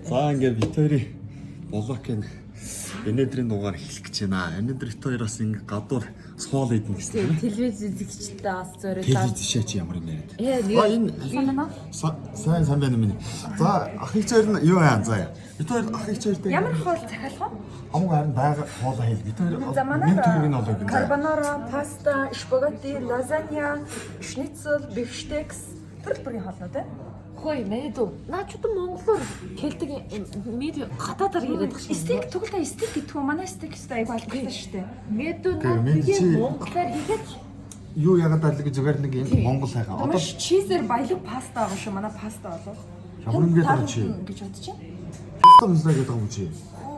За ингээд бит хоёрын Болокийн өнөөдрийн дугаар эхлэх гэж байна. Өнөөдөр бит хоёр бас ингээд гадуур суул идэх гэсэн. Телевиз үзэгчтэй бас зориулаад. Телевиз чи ямар юм яриад. Сайн байна минь. За ахыг хоёр нь юу яан заа. Бит хоёр ахыг хоёртэй Ямар хоол захиалах вэ? амг харин байгаа хоолоо хэл бит хоёр За манай төрөг нь олоо гэнэ. карбонара, паста, спагетти, лазанья, шницл, бифштекс тэр бүрийн хоолнууд байна. Хөөе, мэдүү. Наачууд монголоор хэлдэг медиа гадаадаар яриад байгаа шүү. Стейк тэгвэл стейк гэдэг юм. Манай стейк өстой айгүй албатай шүү дээ. Мэдүү чи монголоор хийгээд юу яагаад аль гэж зүгээр нэг энэ Монгол хайхаа. Одоо чизээр баялаг паста байгаа шүү. Манай паста болов. ямар юм гээд байгаа чи. Гэж бодож байна. Паста мөсөө гэдэг юм чи.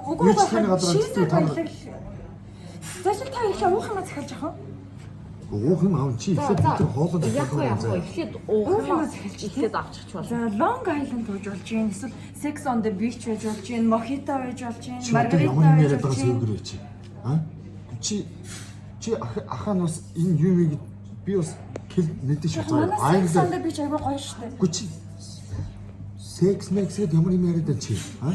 Үгүй чиний газар чизээр та баялаг. Зэсэл та их уух юм захиалж байгаа юм. Уух юм аав чи ихлэ бид нар хоолоо яг уу эхлээд уух эхлээд авчих болно. За Long Island ууж болж гин эсвэл Sex on the Beach ууж болж гин, Mojito ууж болж гин, Маргарита Margarita яриад ууж байгаа болж гин. зүйл чи. А? Чи ахаа нь бас энэ юу вэ гэд би бас мэдээж Манай Sex on англи the Beach айгүй гоё шүү дээ. гү чи секс мэксэд ямар юм яриад чи? А?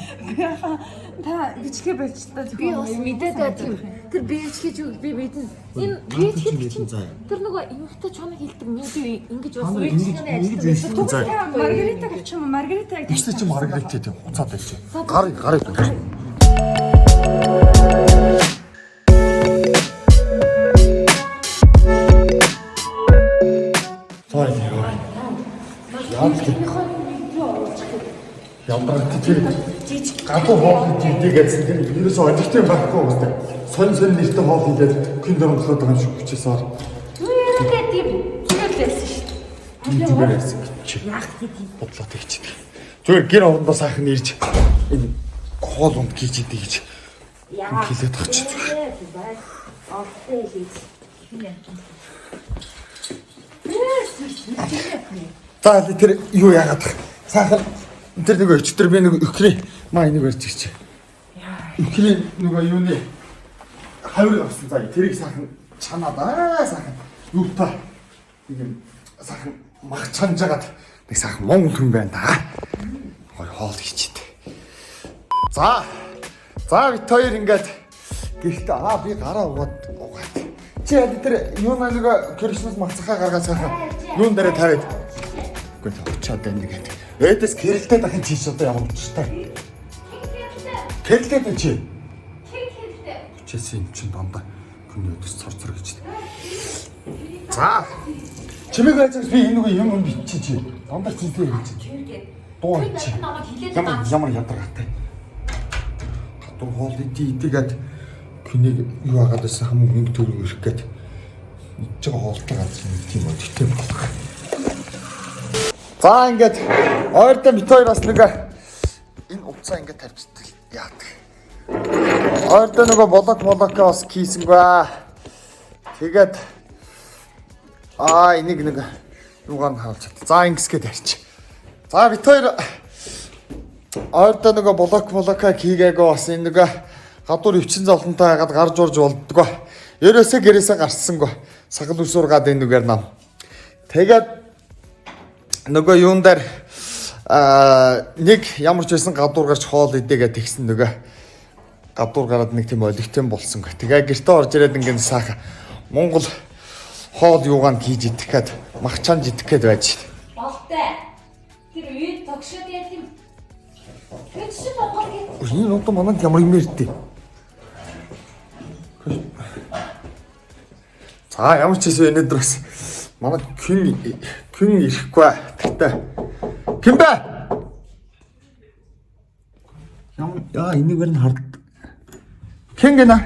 Та бичлэгээ байж та Би бас мэдээд байгаа тийм. Тэр биечгэж юу би мэднэ. Энэ биечгэж чинь тэр нөгөө эмэгтэй чоног хэлдэг медиа ингэж бас үйлчлэгээ ингэж ажилладаг. за. Маргарита гэх юм уу? Маргарита яг Чи чи Маргарита тийм хуцаад байж. Гарыг. Ямар тийм гадуу хоол хийдэг гэсэн тийм ерөөсөө ожилттай байхгүй үстэй. Сонь нэртэй хоол хийгээд кино дөрмөлөд байгаа юм шиг хүчээсээр. Тэгээд тийм зүгээр байсан шүү. Зүгээр байсан чи. Бодлоо тэгч. Зүгээр гэр орондоо сайхан ирж энэ хоол унд хийж идэг гэж хэлээд тах чи. За тэр юу яагаад сайхан тэр нэг өчтөр би нэг өхрий маа энийг барьж ирчих. Өхрий нөгөө юуны хавир авсан заа тэрийг сайхан чанаад сайхан юутай нэг юм сайхан мах чанж агаад нэг сайхан монгол хүн байна да. Гой хоол хийчихдээ. За бит хоёр ингээд гэртээ би гараа угаад. Чи яд тэр юуна нэг Крисмас мацхаа гаргаад сайхан юун дээр тавиад. Гэхдээ очоод байна гэдэг. Эдэс кэрэлтэй дахин чийш одоо ямар учиртай. Кэрэлтэй байна чи. Чээс юм чин дандаа хүний өдөс цорцор гэж. За. Чимэг байцаас би энэ нэг юм бичиж чи. Дандаа чинтэй гэж. Дуу чи. Ямар ядаргатай. Гадуур хоол идээд күнийг юу агаад байсан хамгийн мөнгө төгрөг өрөх гээд мэдж байгаа хоолтой ганц юм тийм өдөртэй болох. За ингээд ойртой бит хоёр бас нэг энэ уцаа ингээд тавьчихдаг яадаг. Ойртой нөгөө болокоо бас кийсэнгүй. Тэгээд энийг нэг юугаар нь хаалж чад. За ингэсгээд ярьчих. За бит хоёр ойртой нөгөө болокоо хийгээгүй бас энэ нөгөө гадуур өвчин зовлонтой хагаад гарч урж болдгоо. Ерөөсөө гэрээсээ гарцсангүй. Сагал усуур гад энэ нүгээр нам. Тэгээд нөгөө юун дээр нэг ямар ч байсан гадуур гарч хоол идээгээд тэгсэн нөгөө гадуур гараад нэг тийм олигтэн болсонгүй. Тэгээ гэртээ орж ирээд ингээд саах Монгол хоол юугаан хийж идэх гээд мах чанж идэх гээд байж шít. Болтой. Тэр үед тогшоод яа тийм. Тэр чинь бонгол гэдэг. Энэ одоо манайд ямар юм ярьдээ. За ямар ч гэсэн өнөөдөр бас манай күн ирэхгүй. Тэгтээ. Ким бэ? Энийгээр нь хард. Кин гэнэ?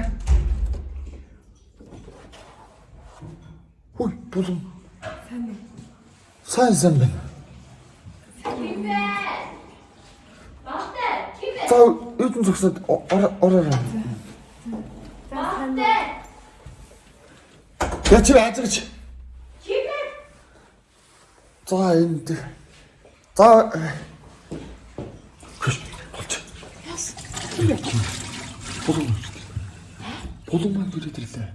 Хөөе, булан. Сайн байна. Ким бэ? Болтой. Ким бэ? За, үүдэн зогсоод ороо. Болтой. Я чи ажигч. Ким бэ? За энд. За. Болч. Булан маань ирээд ирлээ.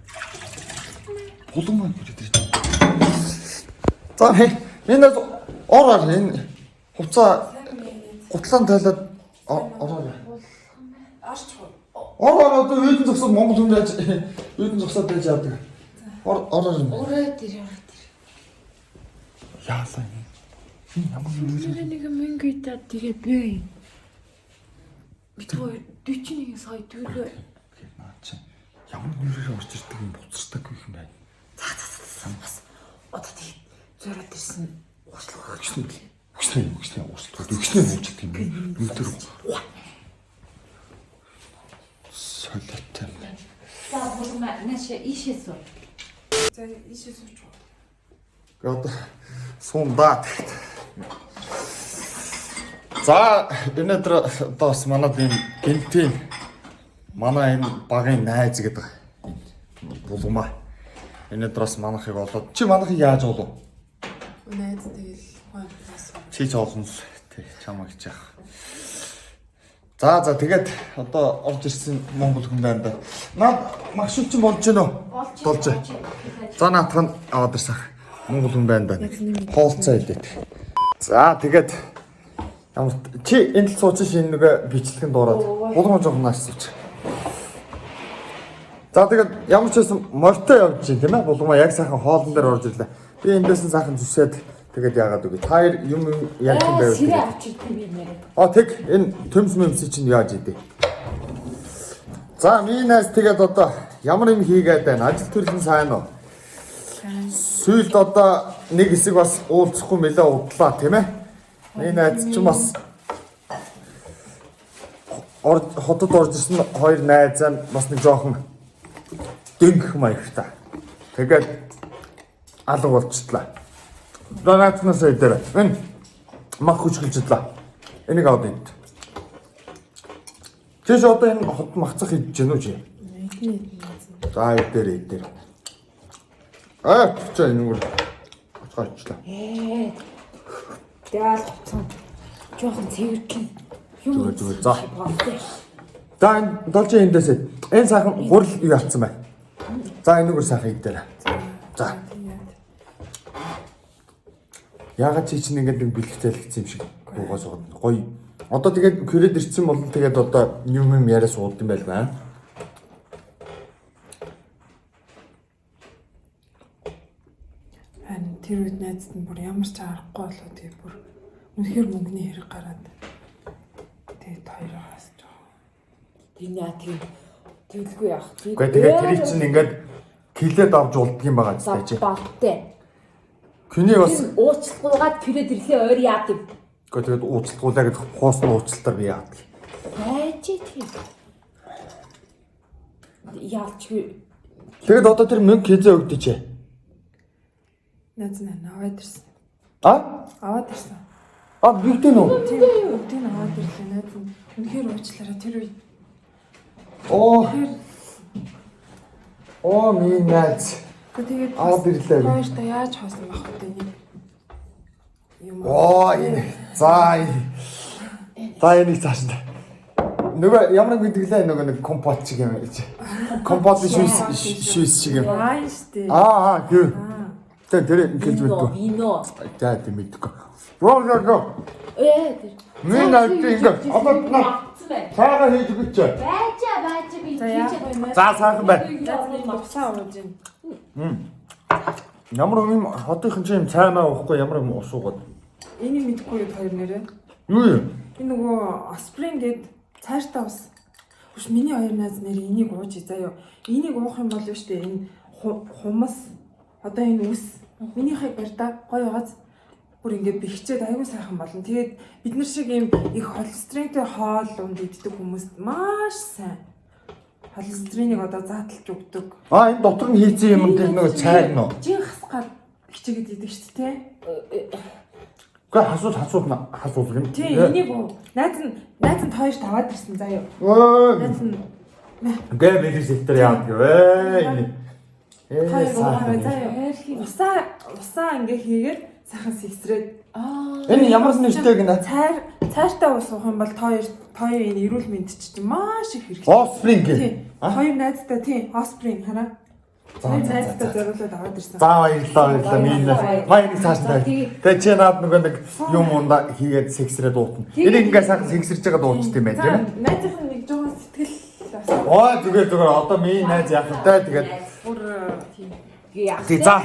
За энэ ороор энэ хувцас гутлаан тайлаад Ороо. Арч хоо. Ороо одоо үйдэн зогсоод Монгол хүн байж үйдэн зогсоод байж яадаг. Ороо. Орой дээр. Яалаа юм. Ямар юм. Нэг мөнгөтэй тэгээд би. Битүү 41 сая төлөө. Наач. Ямар нэрээр орж ирдэг юм буцартаггүй юм байна. За. Бас одоо тэгээд зөөрөд ирсэн уучлах. Өгснөө уучлах юм. Өндөр. Солиотой. За болмаа нааш ишээсөө. За ийшээ сууч. Одоо сундаа. За өнөөдөр бас манад энэ гинтийн манай энэ багын найз гэдэг булгамаа. Өнөөдөр бас манахыг олоод чи манахыг яаж олов? Найз тэгэл хойноос. Чи ч олно л тий чамаг чаах. За тэгээд одоо орж ирсэн Монгол хүн байна да. Наад магшууч болж гэнэ үү? Болж. За наатах нь аваад ирсэн. Монгол хүн байна да. Хоолцоо хэлээд. За тэгээд ямар чи энэ л сууч шинэ нэг бичлэгэн дуурайд булган жоохон нааш сууч. За тэгээд ямар ч байсан морьтой явж чинь тийм ээ булгамаа яг сайхан хоолн дээр орж ирлээ. Би эндээс нь сайхан зүсээд тэгээд яагаад үгүй. Та юм яг юм байв. Сэрэ авчирдаг би нэрээ. Тэг энэ төмс мөмс чинь яаж идэв? За минаас тэгээд одоо ямар юм хийгээд байна? Ажил төрлийн сайн уу? Сүүлд одоо нэг хэсэг бас уулзахгүй мэлээ удлаа тийм ээ. Минаас ч бас хотод орж ирсэн хоёр найзаа бас нэг жоохон дөнгөх маягтай. Тэгээд алга болчихлаа. Донатнаас дээр энэ мах хүчгэлжлээ. Энийг аваад ид. Тэс одоо энэ хот махцах хийж гэнэ үү чи? За дээр. Чи энэ оцгоочлаа. Дээл гоцсон. Жохон цэвэрхэн. Зүгээр. За. За энэ должи эндээс энэ сайхан гурил юу ялцсан байна. За энэгээр сайхан идээр. За. Яагаад чи чинь ингээд нэг бэлгтэй хэлсэн юм шиг дуугаа сууд. Гоё. Одоо тэгээд крэд ирсэн бол тэгээд одоо юм яриа сууд юм байл байна. Тэр үед найзд нь бүр ямар ч аргагүй болоо тий бүр үнэхээр мөнгөний хэрэг гараад тэгээд хоёроос жоо. Тийм төлгүй яах. Гэхдээ тэгээд тэр чинь ингээд килээд авч улддаг юм байгаа ч тий. Багтай. Күний бас уучлахгүйгээд крэд ирлээ ойр яадаг. Гэхдээ тэгээд уучлалтгуулаа гэж хоосон уучлалтаар би яадаг. Хайч тийм. Яалчгүй. Тэгээд одоо тэр мөнгө хизээ өгдөж. Найз нь аваад ирсэн. Аваад ирсэн. Бигтэн үү? Тийм аваад ирлээ найз нь. Үнэхээр уучлаарай тэр үед. Минь найз. Тэгээд аваад ирлээ. Хоёртаа яаж хоосон байх вэ нэг юм. Энэ. За энийг цааш та. Нөгөө ямар нэг мэдгэлээ нөгөө нэг компот шиг юм гэж. Компот шүүс шиг юм. Штэ. Гүү. Тэр ингэж мэдгүй. Вино. За тийм мэдгүй. Роо. Тэр. Минь найз ингэ. Одоо цаагаа хийж өгч. Байжаа би хийж байгаа. За сайхан бай. Босаа ууж ин. Ямар юм хотынхан ч юм цаймаа уухгүй ямар юм усуугаад. Энийг мэдгүй хоёр нэрээ. Юу юм? Энэ нөгөө асприн гээд цааштай ус. Хүш миний хоёр найз нэр энийг ууж заяа. Энийг уух юм бол шүү дээ энэ хумс одоо энэ ус минийхээ барьда гоё ягац бүр ингээд бэхжээд аягүй сайхан болно. Тэгээд бид нар шиг ийм их холестеринтэй хоол унд иддэг хүмүүст маш сайн. Холестеринийг одоо зааталж өгдөг. Энэ дотор нь хийсэн юм тэр нөгөө цайг нөө. Жин хасгаад хичээгээд идэг шүү дээ. Гэхдээ хасуул юм. Тийм энийг найз нь хоёрт аваад ирсэн заяа. Найз нь Бэлэс дээр яадаг вэ? Усаа ингээ хийгээд сайхан сэгсрээд энэ ямар нэртэй гинэ? Цааштай ус уух юм бол тоо энэ эрүүл мэнд чинь маш их хэрэгтэй. Offspring гэх. Хоёр найзтай тийм Offspring хараа. Найзтай зориулаад аваад ирсэн. За баярлалаа минь. Баяр цааш нь. Тэгээ чи наад нөгөө нэг юм унда хийгээд сексрээ дуутна. Энийг ингээ сайхан сексэрж байгаа дуучт юм байна тийм ээ. Найзынх нь нэг жоохон сэтгэл. Оо зүгээр одоо минь найз яах вэ тэгээд Бүр тийм. тий за.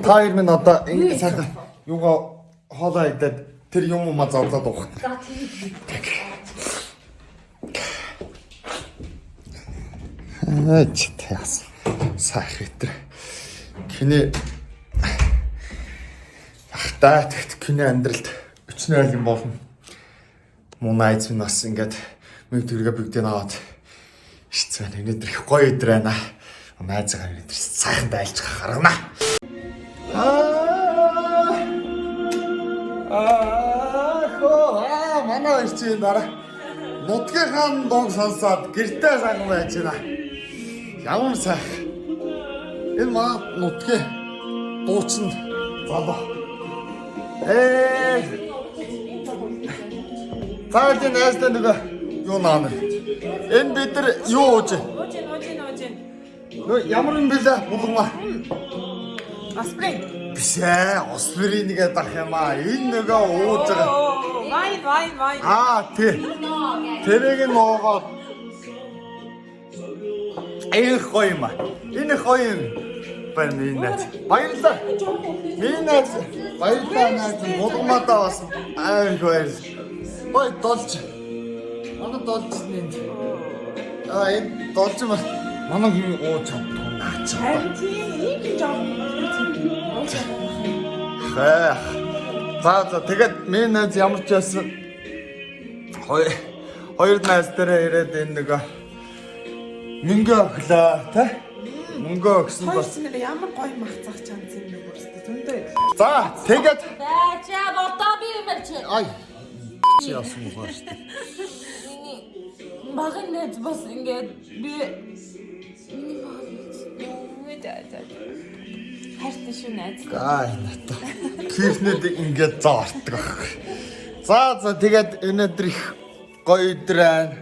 Та хоёр минь одоо ингээ сайхан юугаа хоолоо идээд тэр юм уу зовлоод уух. За тийм. Ч тэгээс сайх хэтэр. Кино ахтаа тэгт кино амьдралд өчнөө юм болно. Муу найз минь бас ингээд мэг төргээ бүгдийг аваад ишцэн өнөдөр их гоё өдөр байна. Найзгаа өнөдөр сайхан дайлж гаргана. Манай ирчийн дараа нутгийн хаан донг сонсоод гэртээ сайхан байж байна. Ямар сайхан. Энэ маа нутгийн дуучин залуу. Цаадын найзтай нэг юу наа. Энэ бид нар юу ууж? Ууж. Нөө ямар юм бэлээ булгамаа. Асприн. Биш ээ, аспирин нэгэ дах юм аа. Энэ нөгөө ууж байгаа. Вайн. Тий. Тэрийг ногоод. Эх гоё юм аа. Энэ гоё юм. Баярлалаа. Баярлалаа. Минийс баярлалаа наад булгамаадаа бас ай гоё. Бай долж. Манай долж нэнд. Энэ долж юм. Манай юм ууж чаддаг наач. Харин тийм нэг жоо. За тэгээд минь найз ямар ч байсан хоёр найз дээрээ ирээд энэ нөгөө мөнгө өглөө тий мөнгө өгсөн бас Ямар гоё мах цах чанц юм бэ өөртөө зөндөө. за тэгээд Бача бодоо би юмэрч. ай чи яасан уу хааш Миний багын найз бас ингээд би миний багын хайртай шүү найз. ай ната кирнэд ингээд заартдаг байхгүй за тэгээд өнөөдөр их гоё өдөр байна.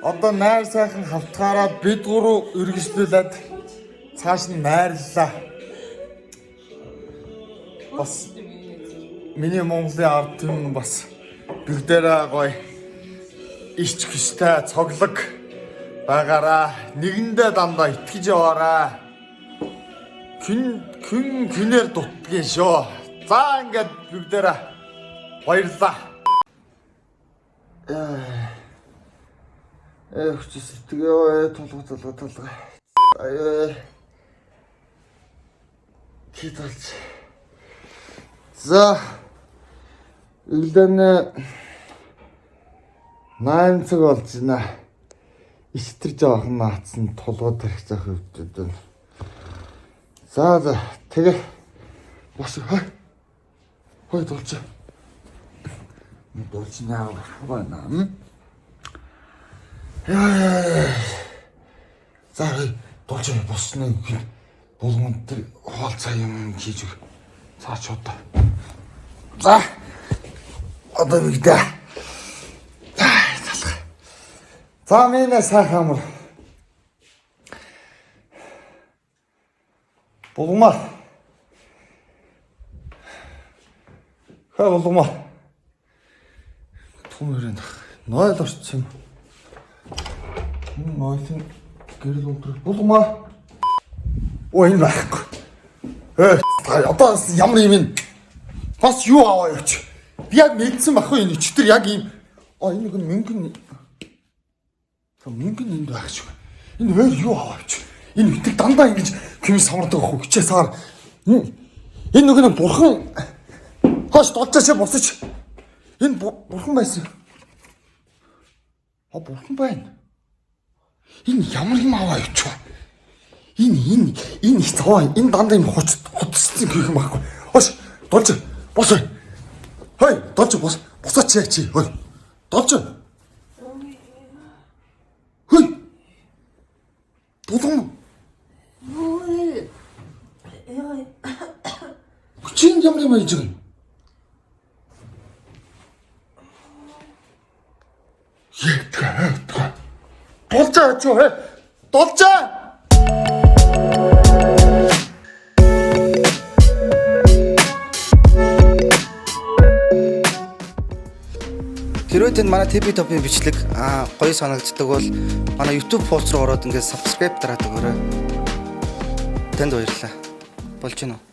Одоо найр сайхан хавтгаараад бид гурав үргэлжлүүлээд цааш нь найрлаа. Бас миний Монголын ард түмэн бас бүгдээрээ гоё ич хүчтэй цоглог байгаараа нэгэндээ дандаа итгэж яваараа. Күнээр дутдгийн шүү. За ингээд бүгдээрээ баярлалаа. Хүч сэтгэөө тулга. Киталж. За. Илдэн 8 цаг болж байна. Ичтэр жоохон наацсан тулгууд тарих зах хөвдөд байна. За тэгээ бос хой долж. Долж наа байна. За долж босноо булганд тэр хоол цаа юм хийж өг. Цаач одоо. За. Одоо бүгдээ. За минь сайхан амар. Булгамаа. Булгамаа. Түмэрэн нойл орцсон. Нойлын гэрэл унтрах. Булгамаа. Оо энэ байхгүй. Одоо ямар юм бэ? Бас юу аваа явууч. Би яг мэдсэн байхгүй энэ өчтөр яг ийм. Энэ нэг мөнгөн энд байх шүү. Энэ өөр юу аваа явууч. Энэ битэг дандаа ингэж хэмс самардаг ахгүй хүчээ саар. Энэ нэг нь бурхан хаш толцоочоо босч. Энэ бурхан байсан. Бурхан байна. Энэ ямар юм аваа явууч. Энэ их цаваа. Энэ дандаа юм хоцсон гэх юм байхгүй. Хош долж бос. Хой долж бос. Босооч яа чи. Хой. Долж. Хой. Булгам. Чин ямар юм ийж гэн. Долж аач юу. Долж. танд манай TP Top-ийн бичлэг гоё санагддаг бол манай YouTube пост руу ороод ингээд subscribe дараад өгөөрэй. Танд баярлалаа. Болж гинөө.